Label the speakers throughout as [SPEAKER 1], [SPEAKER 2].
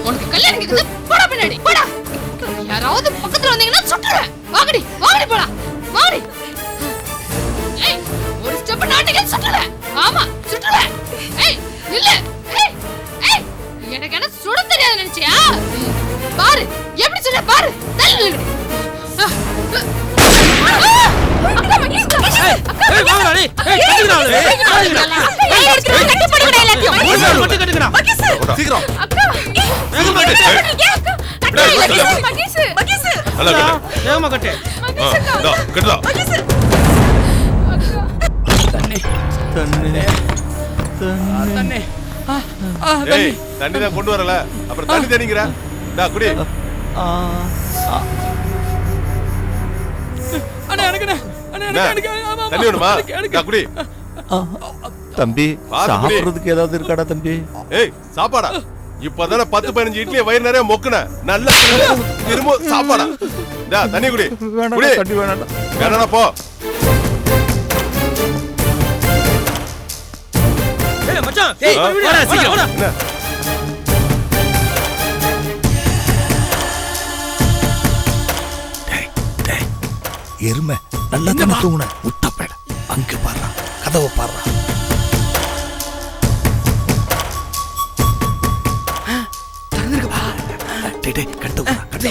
[SPEAKER 1] உனக்கு கல்யாணம் கேக்குது போடா பின்னாடி போடா. யாராவது பக்கத்துல வந்தீங்கன்னா சுட்டுறேன். வாங்கடி வாங்கடி போடா வாங்கடி. ஏய் ஒரு ஸ்டெப் நாட்டிக்க சுட்டுறேன். ஆமா சுட்டுறேன். ஏய் இல்ல ஏய் ஏய் எனக்கு என்ன சுட தெரியாது நினைச்சியா? பாரு எப்படி சுட பாரு. தள்ளு அக்கா மகேஷ் ஏய் வாடா டேய் ஏய் கட்டிடா ஏய் கட்டி போடுடா எல்லாத்தையும் மகேஷ் கட்டுங்கடா மகேஷ் சீக்கிரம் அக்கா வேகமா கட்டு மகேஷ் மகேஷ்
[SPEAKER 2] நல்லா கட்டு
[SPEAKER 3] வேகமா கட்டு
[SPEAKER 2] டா கட்டுடா
[SPEAKER 1] மகேஷ்
[SPEAKER 3] தண்ணி தண்ணி தண்ணி
[SPEAKER 2] ஏய் தண்ணி தான் கொண்டு வரல அப்புறம் தண்ணி தண்ணிங்கற டா குடி
[SPEAKER 3] அண்ணே எனக்கு
[SPEAKER 2] தண்ணி வேணுமா டா குடி
[SPEAKER 4] தம்பி சாப்பிடுறதுக்கு ஏதாவது இருக்காடா தம்பி?
[SPEAKER 2] ஏய் சாப்பாடா இப்பதானே 10-15 இட்லி வயிறு நிறைய மொக்குன நல்லா திரும்ப சாப்பாடா டா தண்ணி குடி குடி
[SPEAKER 4] தண்ணி வேணாடா
[SPEAKER 2] வேணா போ.
[SPEAKER 3] ஏய் மச்சான் ஏய் வாடா சீக்கிரம் வாடா.
[SPEAKER 4] எருமை நல்லா தானே தூங்குன முட்டப்பேட அங்க பாரு கதவை பாரு.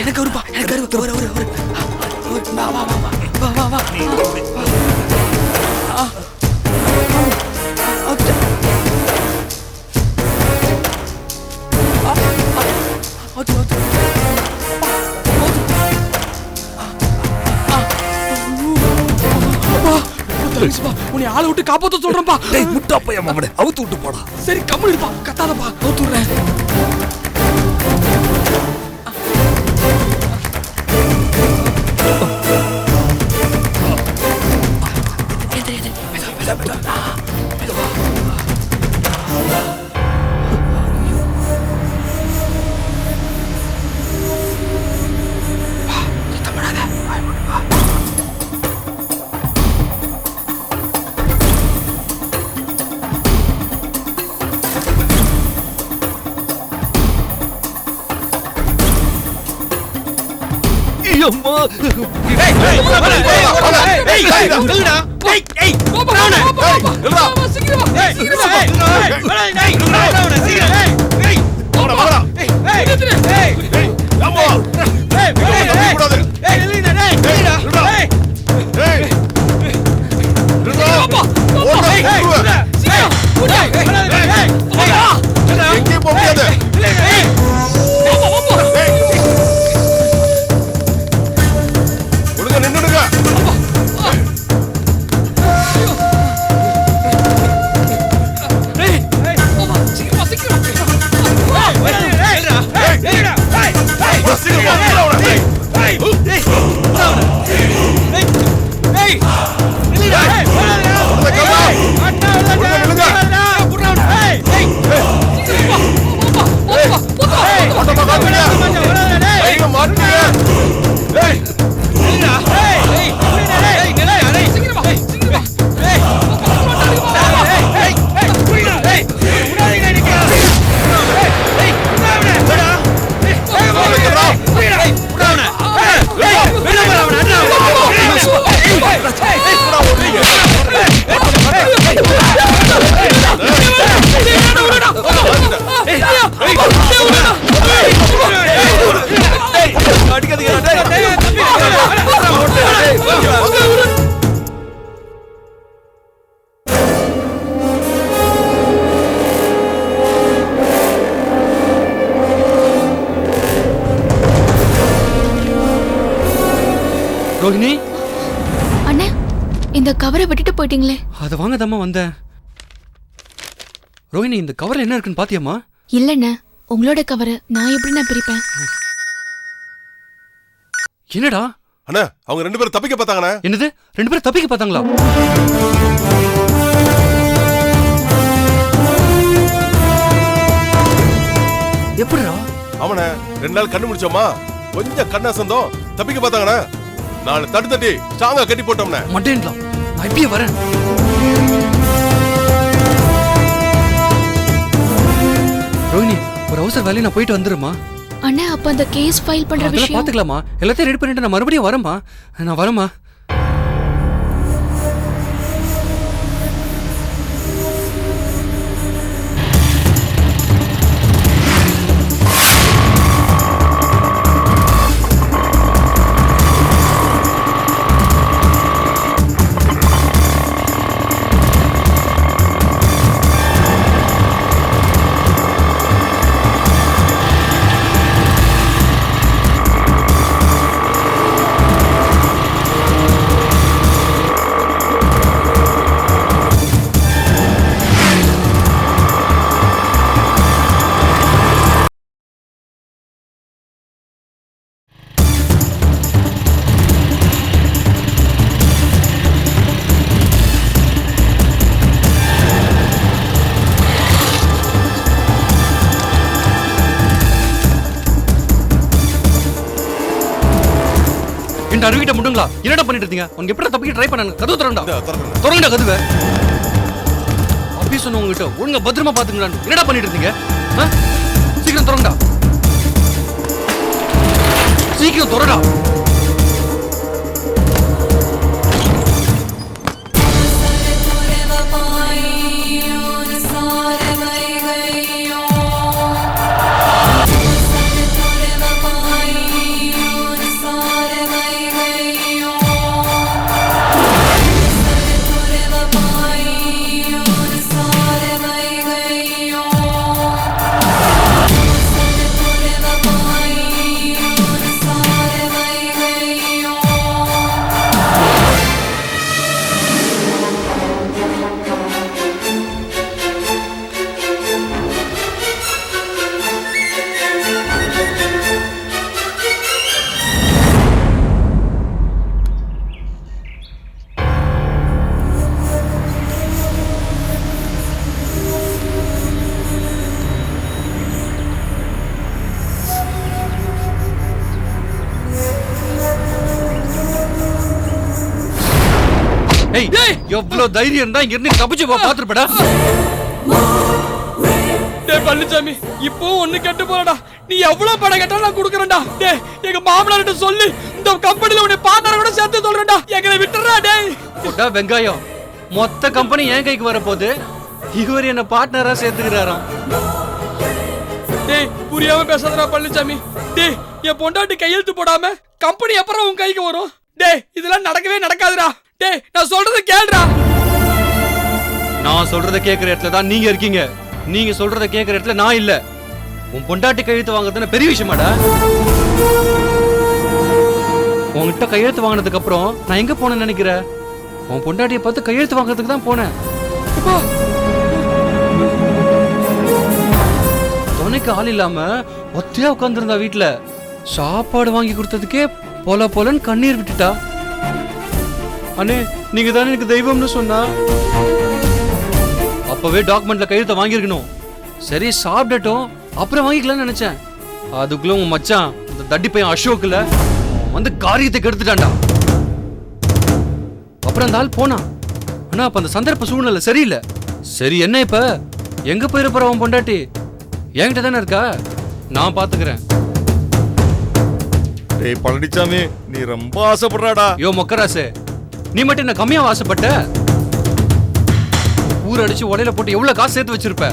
[SPEAKER 3] எனக்கு வருப்பா எனக்கு வரு வா வா வா வா வா வா உன்னை ஆளை விட்டு காப்பாத்த சொல்றேன்பா.
[SPEAKER 4] டேய் முட்டா பையன் மாமனே அவுத்து விட்டு போடா.
[SPEAKER 3] சரி கம்முனு இருப்பா கத்தாதப்பா அவுத்து விடுறேன்.
[SPEAKER 4] அம்மா
[SPEAKER 3] ஏய் ஏய் ஏய் நில்லுடா ஏய் ஏய் போப்பா போப்பா நில்லுடா சீக்கிரம் வா ஏய் சீக்கிரம் வா ஏய் ஏய் நில்லுடா சீக்கிரம் ஏய் ஏய்
[SPEAKER 2] வாடா வாடா
[SPEAKER 3] ஏய் ஏய் ஏய்
[SPEAKER 2] ஏய் அம்மா
[SPEAKER 3] ஏய் ஏய் கூடாது ஏய் நில்லுடா நில்லுடா ஏய்
[SPEAKER 2] ஏய் நில்லுடா
[SPEAKER 3] போப்பா போப்பா ஏய் சீக்கிரம் கூடா ஏய் ஏய்
[SPEAKER 2] எங்கே போக முடியாது
[SPEAKER 3] ஏய் போப்பா போப்பா
[SPEAKER 2] ஏய் ஒழுங்கா நின்னுடுங்க.
[SPEAKER 3] ஏய் ஏய் போப்பா சீக்கிரம் சீக்கிரம் ஏய் ஏய் ஏய் ஏய்
[SPEAKER 2] சீக்கிரம் வா
[SPEAKER 3] ஏய் ஏய் ஏய் ஏய் நில்லுடா ஏய் ரோஹிணி
[SPEAKER 1] அண்ணே இந்த கவரை விட்டுட்டு போயிட்டீங்களே.
[SPEAKER 3] அத வாங்க தம்மா வந்தேன். ரோஹிணி இந்த கவர்ல என்ன இருக்குன்னு பாத்தியாமா?
[SPEAKER 1] இல்லண்ணே உங்களோட கவரை நான் எப்படி நான் பிரிப்பேன்?
[SPEAKER 3] என்னடா
[SPEAKER 2] அண்ணா அவங்க ரெண்டு பேரும் தப்பிக்க பார்த்தாங்கண்ணா.
[SPEAKER 3] என்னது ரெண்டு பேரும் தப்பிக்க பார்த்தாங்களா? எப்படிடா?
[SPEAKER 2] அவனை 2 நாள் கண்ணு முடிச்சோமா கொஞ்சம் கண்ணாசந்தோம் தப்பிக்க பார்த்தாங்கண்ணா. நான் தட்டி ஸ்ட்ராங்கா கட்டி போட்டோம்னா
[SPEAKER 3] மட்டேன்லாம் நான் இப்பயே வரேன். ரோஹிணி இருக்கிற வேலையை நான் போயிட்டு வந்துருமா.
[SPEAKER 5] அண்ணா அப்ப அந்த கேஸ் ஃபைல் பண்ற
[SPEAKER 3] அதெல்லாம்
[SPEAKER 5] விஷயம்
[SPEAKER 3] பாத்துக்கலாமா, எல்லாத்தையும் ரெடி பண்ணிட்டு நான் மறுபடியும் வரேம்மா. நான் வரேம்மா. அருகிட்ட முடுங்களா, என்னடா பண்ணிட்டு இருக்கீங்க? உங்க எப்படி தப்பிக்க ட்ரை பண்ணாங்க? கதவு திறந்தா திறங்கடா கதவை. ஆபீஸ் உங்ககிட்ட ஒழுங்கா பத்திரமா பாத்துங்களா, என்னடா பண்ணிட்டு இருக்கீங்க? சீக்கிரம் திறங்கடா, சீக்கிரம் திறடா. எவ்வளவு தைரியம் இருந்தா இங்க இருந்து தப்பிச்சு பாத்துருப்படா.
[SPEAKER 6] டேய் பழனிசாமி, இப்போ ஒண்ணு கெட்டு போறடா. நீ எவ்வளவு பணம் கேட்டாலும் நான் கொடுக்கறேன்டா. டேய் எங்க மாமனார்ட்ட சொல்லி இந்த கம்பெனில உன்னை பார்ட்னர் கூட சேர்த்து சொல்றேன்டா. எங்களை விட்டுறா டேய்.
[SPEAKER 3] போடா வெங்காயம், மொத்த கம்பெனி என் கைக்கு வர போகுது. இவர் என்ன பார்ட்னரா சேர்த்துக்கிறாராம்.
[SPEAKER 6] டேய் புரியாம பேசாதடா பழனிசாமி. டேய் என் பொண்டாட்டி கையெழுத்து போடாம கம்பெனி எப்பறம் உன் கைக்கு வரும்? டேய் இதெல்லாம் நடக்கவே நடக்காதுடா. டேய் நான் சொல்றத கேளுடா.
[SPEAKER 3] நான் சொல்றத கேக்குற இடத்துல தான் நீங்க இருக்கீங்க. நீங்க சொல்றத கேக்குற இடத்துல நான் இல்ல. உன் பொண்டாட்டி கையெழுத்து வாங்குறதுன்னு பெரிய விஷயமாடா. உன்கிட்ட கையெழுத்து வாங்கினதுக்கு அப்புறம் நான் எங்க போனேன்னு நினைக்கிற? உன் பொண்டாட்டியை பார்த்து கையெழுத்து வாங்குறதுக்கு தான் போனேன். துணைக்கு ஆள் இல்லாம ஒத்தையா உட்கார்ந்துருந்தா வீட்டுல. சாப்பாடு வாங்கி கொடுத்ததுக்கே பொல பொலன்னு கண்ணீர் விட்டுட்டா. அண்ணே நீங்க தானே எனக்கு தெய்வம்னு சொன்னா. அப்பவே டாக்குமெண்ட்ல கையெழுத்த வாங்கிருக்கணும். சரி சாப்பிடட்டும் அப்புறம் வாங்கிக்கலாம்னு நினைச்சேன். அதுக்குள்ள உன் மச்சான் இந்த தட்டி பையன் அசோக்ல வந்து காரியத்தை கெடுத்துட்டான்டா. அப்புறம் அந்த ஆள் போனான். ஆனா அப்ப அந்த சந்தர்ப்ப சூழ்நிலை சரியில்லை. சரி என்ன இப்ப எங்க போயிருப்ப உன் பொண்டாட்டி? என்கிட்ட தானே இருக்கா, நான் பாத்துக்கிறேன்.
[SPEAKER 4] டேய் பழனிசாமி, நீ ரொம்ப ஆசைப்படுறாடா.
[SPEAKER 3] யோ மொக்கராசே, நீ மட்டும் என்ன கம்மியா ஆசைப்பட்ட? ஊர் அடிச்சு உடையில போட்டு எவ்வளவு காசு சேர்த்து வச்சிருப்ப?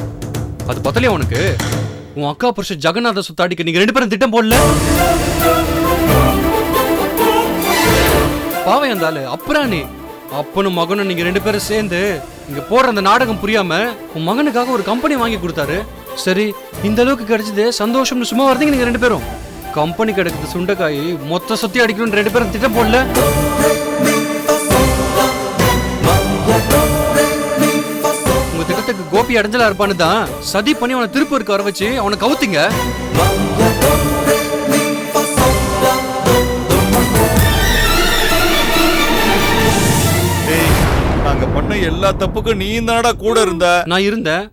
[SPEAKER 3] அது பத்தலையா உனக்கு? உன் அக்கா புருஷன் ஜெகநாத சுத்தாடிக்கு நீங்க 2 பேரும் திட்டம் போடல? பாவை இருந்தாலு அப்புறம் நீ அப்பனும் மகனும் நீங்க 2 பேரும் சேர்ந்து இங்க போற அந்த நாடகம் புரியாம உன் மகனுக்காக ஒரு கம்பெனி வாங்கி கொடுத்தாரு. சரி இந்த அளவுக்கு கிடைச்சது சந்தோஷம்னு சும்மா வரதீங்க நீங்க 2 பேரும். கம்பெனி கிடைக்குது சுண்டைக்காய் மொத்த சுத்தி அடிக்கணும்னு 2 பேரும் திட்டம் போடல? உங்க திட்டத்துக்கு கோபி அடைஞ்சலா இருப்பான்னு தான் சதி பண்ணி அவனை திருப்பூருக்கு வர வச்சு அவனை கவுத்தீங்க.
[SPEAKER 4] நாங்க பண்ண எல்லா தப்புக்கும் நீ தானடா கூட இருந்த.
[SPEAKER 3] நான் இருந்தேன்.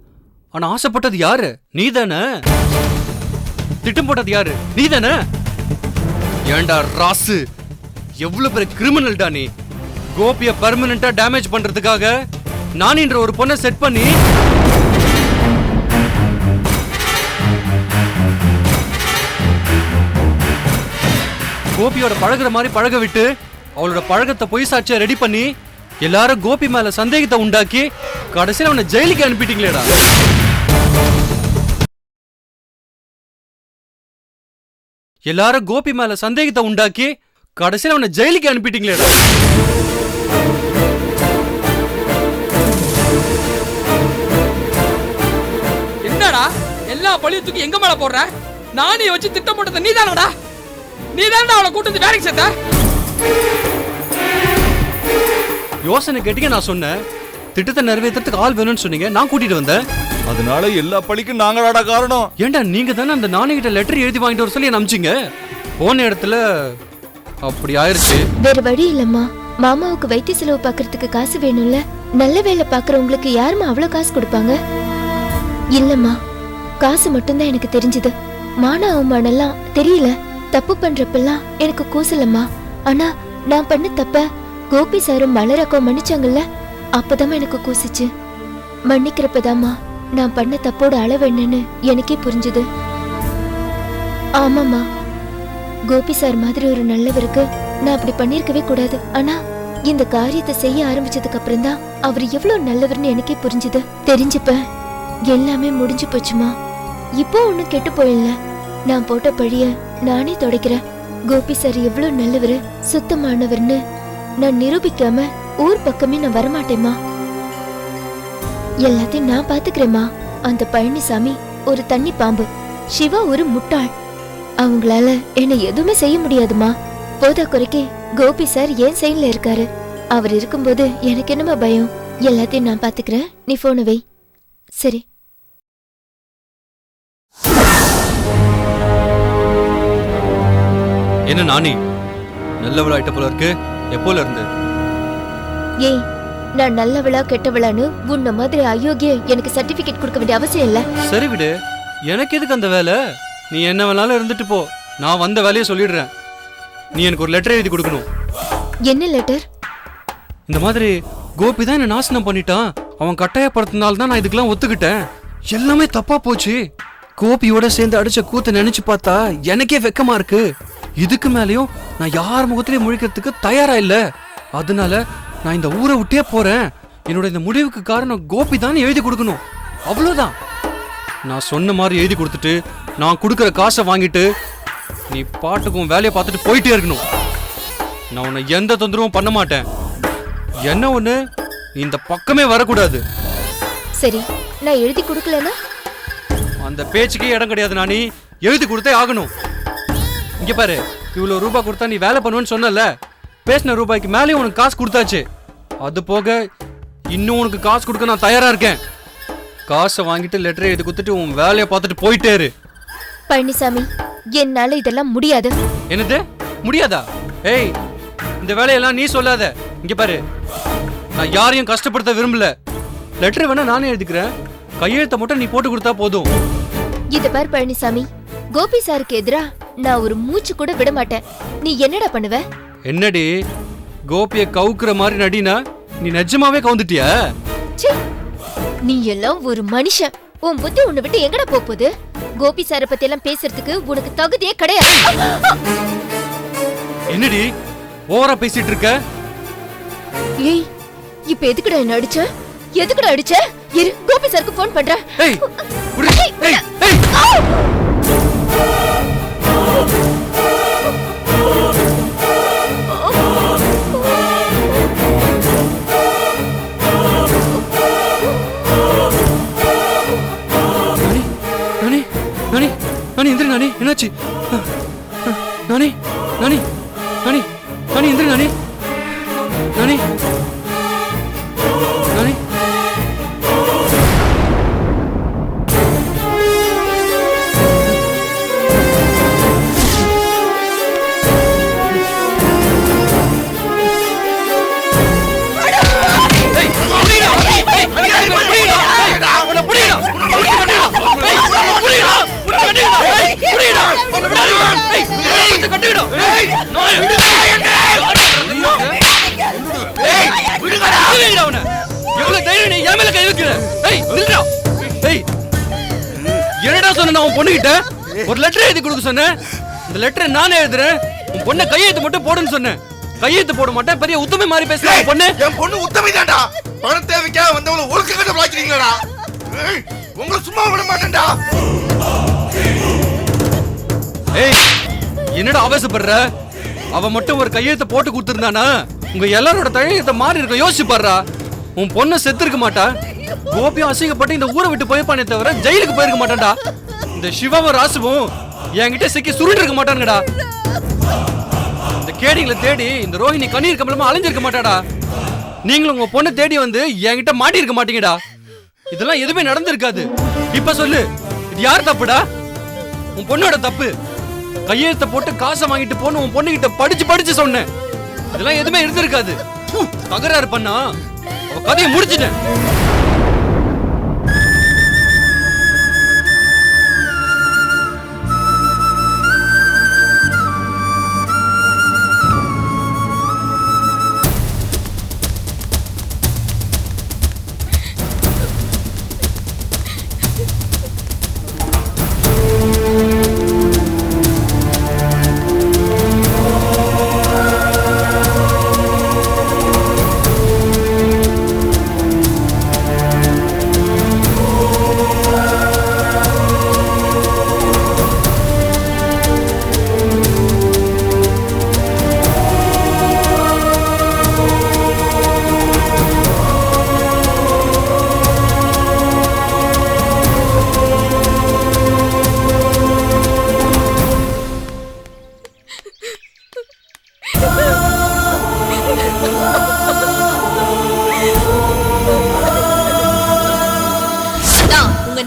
[SPEAKER 3] ஆனா ஆசைப்பட்டது யாரு? நீ தானே. திட்டம் போட்டது யாரு? நீ தானே. ஏண்டா ராசு, எவ்வளவு பெரிய கிரிமினல்டா நீ. கோபிய பெர்மனண்டா டேமேஜ் பண்றதுக்காக நானின்ற ஒரு பொண்ணை செட் பண்ணி கோபியோட பழகுற மாதிரி பழக விட்டு அவளோட பழக்கத்தை பொய் சாட்சியா ரெடி பண்ணி எல்லாரும் கோபி மேல சந்தேகத்தை உண்டாக்கி கடைசியில் அவனை ஜெயிலுக்கு அனுப்பிட்டீங்களேடா. எல்லாரும் கோபி மேல சந்தேகத்தை உண்டாக்கி கடைசியில் அவனை ஜெயிலுக்கு அனுப்பிட்டீங்களேடா.
[SPEAKER 6] என்னடா எல்லா பழியும் தூக்கி எங்க மேல போடுற? நானே வச்சு திட்டம் போட்டது நீதானடா. நீதானடா அவளை கூட்டு வந்து வேலைக்கு சேர்த்த.
[SPEAKER 3] யோசனை கேட்டீங்க, நான் சொன்னேன் திட்டத்தை நிறைவேற்றத்துக்கு ஆள் வேணும்னு சொன்னீங்க, நான் கூட்டிட்டு வந்தேன்.
[SPEAKER 4] அதனால எல்லா பழிக்கும் நாங்களாடா காரணம்.
[SPEAKER 3] ஏண்டா நீங்க தானே அந்த நாணயகிட்ட லெட்டர் எழுதி வாங்கிட்டு வர சொல்லி நம்பிச்சிங்க. போன இடத்துல அப்படி ஆயிருச்சு.
[SPEAKER 5] வேற வழி இல்லம்மா. மாமாவுக்கு வைத்திய செலவு பாக்குறதுக்கு காசு வேணும்ல. நல்ல வேலை பாக்குறவங்களுக்கு யாருமா அவ்வளவு காசு கொடுப்பாங்க? இல்லம்மா, காசு மட்டும்தான் எனக்கு தெரிஞ்சது. மான அவமானம்லாம் தெரியல. தப்பு பண்றப்பெல்லாம் எனக்கு கூசலம்மா. ஆனா நான் பண்ண தப்ப கோபி சாரும் மலரக்கோ மன்னிச்சாங்கல்ல, அப்பதான் எனக்கு கூசிச்சு. மன்னிக்கிறப்பதாம்மா நான் பண்ண தப்போட அளவு என்னன்னு எனக்கே புரிஞ்சுது. ஆமாம்மா, கோபி சார் மாதிரி ஒரு நல்லவருக்கு நான் அப்படி பண்ணிருக்கவே கூடாது. ஆனா இந்த காரியத்தை செய்ய ஆரம்பிச்சதுக்கு அப்புறம் தான் அவர் எவ்வளவு நல்லவர்னு எனக்கே புரிஞ்சுது. தெரிஞ்சப்ப எல்லாமே முடிஞ்சு போச்சுமா. இப்போ ஒண்ணும் கெட்டு போயிடல. நான் போட்ட பழிய நானே துடைக்கிறேன். கோபி சார் எவ்வளவு நல்லவரு, சுத்தமானவர்னு நான் நிரூபிக்காம ஊர் பக்கமே நான் வரமாட்டேம்மா. எல்லாத்தையும் நான் பாத்துக்கிறேம்மா. அந்த பழனிசாமி ஒரு தண்ணி பாம்பு, சிவா ஒரு முட்டாள். அவங்களால என்ன எதுவுமே செய்ய முடியாதுமா. போதா குறைக்கு கோபி சார் ஏன் சைன்ல இருக்காரு. அவர் இருக்கும்போது எனக்கு என்னமா பயம்? எல்லாத்தையும் நான் பாத்துக்கிறேன். நீ போன வை. சரி.
[SPEAKER 3] என்ன நானி நல்லவளாயிட்ட போல இருக்கு? எப்போல இருந்து?
[SPEAKER 5] ஏய், நான் நல்லவளா கெட்டவளான்னு உன்ன மாதிரி அயோக்கிய எனக்கு சர்டிபிகேட் கொடுக்க வேண்டிய அவசியம் இல்ல.
[SPEAKER 3] சரி விடு, எனக்கு எதுக்கு அந்த வேலை? நீ என்ன வேணாலும் இருந்துட்டு போ. நான் வந்த வேலையை சொல்லிடுறேன். நீ எனக்கு ஒரு லெட்டர் எழுதி கொடுக்கணும்.
[SPEAKER 5] என்ன லெட்டர்?
[SPEAKER 3] இந்த மாதிரி கோபி தான் என்ன நாசனம் பண்ணிட்டான், அவன் கட்டாயப்படுத்தினால தான் நான் இதுக்கெல்லாம் ஒத்துக்கிட்டேன். எல்லாமே தப்பா போச்சு. கோபியோட சேர்ந்து அடிச்ச கூத்த நினைச்சு பார்த்தா எனக்கே வெக்கமா இருக்கு. இதுக்கு மேலயும் நான் யார் முகத்திலேயே முழிக்கிறதுக்கு தயாரா இல்ல. அதனால நான் இந்த ஊரை விட்டே போறேன். என்னோட இந்த முடிவுக்கு காரணம் கோபி தான் எழுதி கொடுக்கணும். அவ்வளவுதான். நான் சொன்ன மாதிரி எழுதி கொடுத்துட்டு நான் கொடுக்கற காசை வாங்கிட்டு நீ பாட்டுக்கும் வேலையை பார்த்துட்டு போயிட்டே இருக்கணும். நான் உன்னை எந்த தொந்தரவும் பண்ண மாட்டேன். என்ன ஒண்ணு, இந்த பக்கமே வரக்கூடாது.
[SPEAKER 5] சரி, நான் எழுதி கொடுக்கலனா?
[SPEAKER 3] அந்த பேச்சுக்கே இடம் கிடையாது. நானி எழுதி கொடுத்தே ஆகணும். இங்க பாரு, இவ்வளவு ரூபாய் கொடுத்தா நீ வேலை பண்ணுவேன்னு சொன்னல, பேசின ரூபாய்க்கு மேலேயும் உனக்கு காசு கொடுத்தாச்சு. அது போக இன்னும் உனக்கு காசு கொடுக்க நான் தயாரா இருக்கேன். காசை வாங்கிட்டு லெட்டரை எழுதி கொடுத்துட்டு உன் வேலையை பார்த்துட்டு போயிட்டே இரு.
[SPEAKER 5] பழனிசாமி, என்னால இதெல்லாம் முடியாது.
[SPEAKER 3] என்னது முடியாதா? ஏய், இந்த வேலையெல்லாம் நீ சொல்லாத. இங்க பாரு, நான் யாரையும் கஷ்டப்படுத்த விரும்பல. லெட்டர் வேணா நானே எழுதிக்கிறேன். கையெழுத்த மட்டும் நீ போட்டு கொடுத்தா போதும்.
[SPEAKER 5] இத பார் பழனிசாமி, கோபி சாருக்கு எதிரா நான் ஒரு மூச்சு கூட விட மாட்டேன். நீ என்னடா பண்ணுவ?
[SPEAKER 3] என்னடி கோபிய கவுக்குற மாதிரி நடினா நீ நிஜமாவே கவுந்துட்டியா?
[SPEAKER 5] ச்சே, நீ எல்லாம் ஒரு மனுஷன். உன் புத்தி உன்னை விட்டு எங்கடா போகுது? கோபி சாரை பத்தி எல்லாம் பேசுறதுக்கு உனக்கு தகுதியே கிடையாது.
[SPEAKER 3] என்னடி ஓவரா பேசிட்டு இருக்க?
[SPEAKER 5] ஏய், இப்ப எதுக்குடா என்ன அடிச்ச? எதுக்குடா அடிச்ச? இரு, கோபி சாருக்கு ஃபோன் பண்றேன்.
[SPEAKER 3] ஏய், விடு. ஏய், ஏய். நானி, நானி, நானி, எந்திரி நானி. என்னாச்சு? நானி, நானி, நானி, நானி, எந்திரி நானி. நானி, நானி. என்னடா சொன்ன? நான் பொண்ணுகிட்ட ஒரு லெட்டர் எழுதி கொடுக்க சொன்னேன். இந்த லெட்டரை நானே எழுதுறேன். உன் பொண்ணை கையெழுத்து மட்டும் போடுன்னு சொன்னேன். கையெழுத்து போட மாட்டேன், பெரிய உத்தமை மாதிரி பேசுறா பொண்ணு.
[SPEAKER 4] என் பொண்ணு உத்தமை தான்டா. பண தேவைக்காக வந்தவள ஒழுக்க கட்ட பிளாக்கிறீங்களா? உங்களை சும்மா விட மாட்டேன்டா.
[SPEAKER 3] ஏய், என்னடா ஆவேசப்படுற? அவ மட்டும் ஒரு கையெழுத்து போட்டு கொடுத்திருந்தானா உங்க எல்லாரோட கையெழுத்த மாறி இருக்க. யோசிச்சு பாருடா. உன் பொண்ணு செத்து இருக்க மாட்டா. கோபியும் அசிங்கப்பட்டு இந்த ஊரை விட்டு போயிருப்பானே தவிர ஜெயிலுக்கு போயிருக்க மாட்டான்டா. இந்த சிவாவும் ராசுவும் என்கிட்ட சிக்கி சுருட்டு இருக்க மாட்டானுங்கடா. இந்த கேடிங்களை தேடி இந்த ரோஹிணி கண்ணீர் கமலமா அலைஞ்சிருக்க மாட்டாடா. நீங்களும் உங்க பொண்ணு தேடி வந்து என்கிட்ட மாட்டி இருக்க மாட்டீங்கடா. இதெல்லாம் எதுவுமே நடந்திருக்காது. இப்ப சொல்லு, இது யார் தப்புடா? உன் பொண்ணோட தப்பு. கையெழுத்த போட்டு காசை வாங்கிட்டு போன்னு உன் பொண்ணு கிட்ட படிச்சு சொன்னேன். இதெல்லாம் எதுவுமே இருந்திருக்காது. தகராறு பண்ணா அவ கதையை முடிச்சிட்டேன்.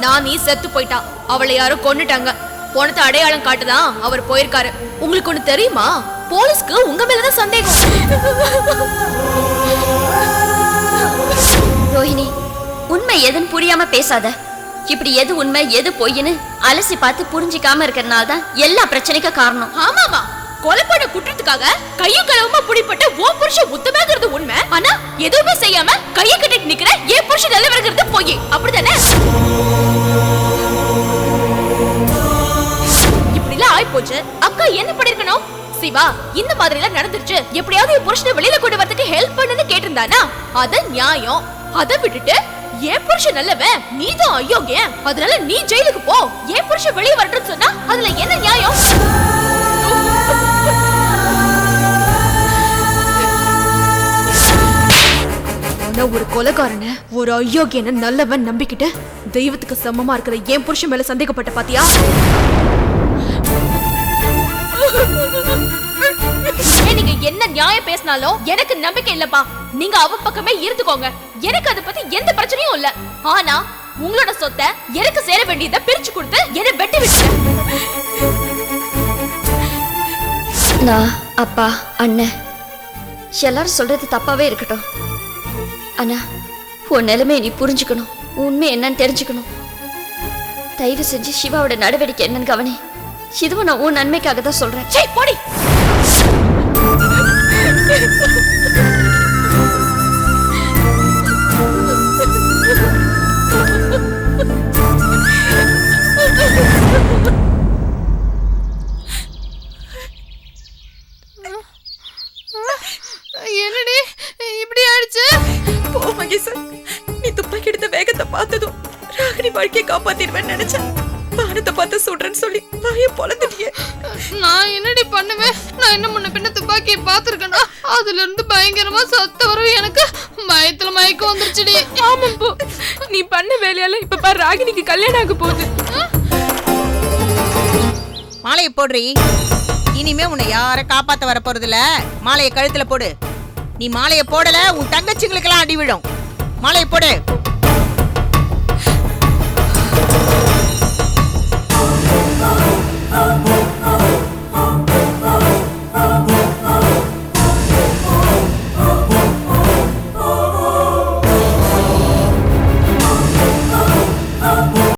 [SPEAKER 7] நானி செத்து போயிட்டான். அவளை யாரோ கொன்னுட்டாங்க. போனத அடையாளம் காட்டுதான் அவர் போயிருக்காரு. உங்களுக்கு ஒண்ணு தெரியுமா? போலீஸ்க்கு உங்க மேலதான் சந்தேகம்.
[SPEAKER 8] ரோஹிணி, உண்மை எதுன்னு புரியாம பேசாத. இப்படி எது உண்மை எது பொய்ன்னு அலசி பார்த்து புரிஞ்சிக்காம இருக்கிறதுனால தான் எல்லா பிரச்சனைக்கும் காரணம்.
[SPEAKER 7] ஆமாமா, கொலை பண்ண குற்றத்துக்காக கையும் களவுமா புடிப்பட்ட ஓ புருஷன் உத்தமாங்கிறது உண்மை. ஆனா எதுவுமே செய்யாம கையை கட்டிட்டு நிக்கிற ஏன் புருஷன் நல்லவங்கிறது பொய். அப்படிதானே? இப்படிலாம் ஆயிப்போச்சு. அக்கா என்ன பண்ணிருக்கணும்? சிவா, இந்த மாதிரி எல்லாம் நடந்துருச்சு, எப்படியாவது என் புருஷனை வெளியில கொண்டு வரதுக்கு ஹெல்ப் பண்ணுன்னு கேட்டிருந்தானா அது நியாயம். அதை விட்டுட்டு ஏன் புருஷன் நல்லவன், நீதான் அயோக்கியன், அதனால நீ ஜெயிலுக்கு போ, ஏன் புருஷன் வெளியே வரட்டும்னு சொன்னா அதுல என்ன நியாயம்? ஒரு கொலைகாரன ஒரு அயோக்கியன நல்லவன் நம்பிக்கிட்டு தெய்வத்துக்கு சமமா இருக்கிற என் புருஷன் மேல சந்தேகப்பட்ட பாத்தியா? நீங்க என்ன நியாயம் பேசினாலும் எனக்கு நம்பிக்கை இல்லப்பா. நீங்க அவ பக்கமே இருந்துக்கோங்க. எனக்கு அதை பத்தி எந்த பிரச்சனையும் இல்ல. ஆனா உங்களோட சொத்தை எனக்கு சேர வேண்டியதை பிரிச்சு கொடுத்து என்ன வெட்டி விட்டு
[SPEAKER 8] நான் அப்பா அண்ணன் எல்லாரும் சொல்றது தப்பாவே இருக்கட்டும். ஆனா உன் நிலைமையை நீ புரிஞ்சுக்கணும். உண்மை என்னன்னு தெரிஞ்சுக்கணும். தயவு செஞ்சு சிவாவோட நடவடிக்கை என்னன்னு கவனி. இதுவும் நான் உன் நன்மைக்காக தான் சொல்றேன்.
[SPEAKER 7] போடி.
[SPEAKER 1] என்னடி இப்படி ஆயிடுச்சு?
[SPEAKER 9] போ மகேசன், நீ துப்பாக்கி எடுத்த வேகத்தை பார்த்ததும் ராகினி வாழ்க்கையை காப்பாத்திடுவேன்னு நினைச்சேன். வானத்தை பார்த்து சுடுறேன்னு சொல்லி வாயை பொளந்துட்டியே.
[SPEAKER 1] நான் என்னடி பண்ணுவேன்? நான் என்ன முன்ன பின்ன துப்பாக்கியை பார்த்திருக்கேனா? அதுல இருந்து பயங்கரமா சத்த வரும். எனக்கு பயத்துல மயக்கம் வந்துருச்சுடி.
[SPEAKER 9] ஆமா, போ. நீ பண்ண வேலையால இப்ப பாரு ராகினிக்கு கல்யாணம் ஆக போகுது.
[SPEAKER 10] மாலையை போடுறீ. இனிமே உன்னை யார காப்பாத்த வர போறது இல்ல. மாலையை கழுத்துல போடு. நீ மாலையை போடல உன் தங்கச்சிங்களுக்கெல்லாம் அடி விடும். மாலையை போடு.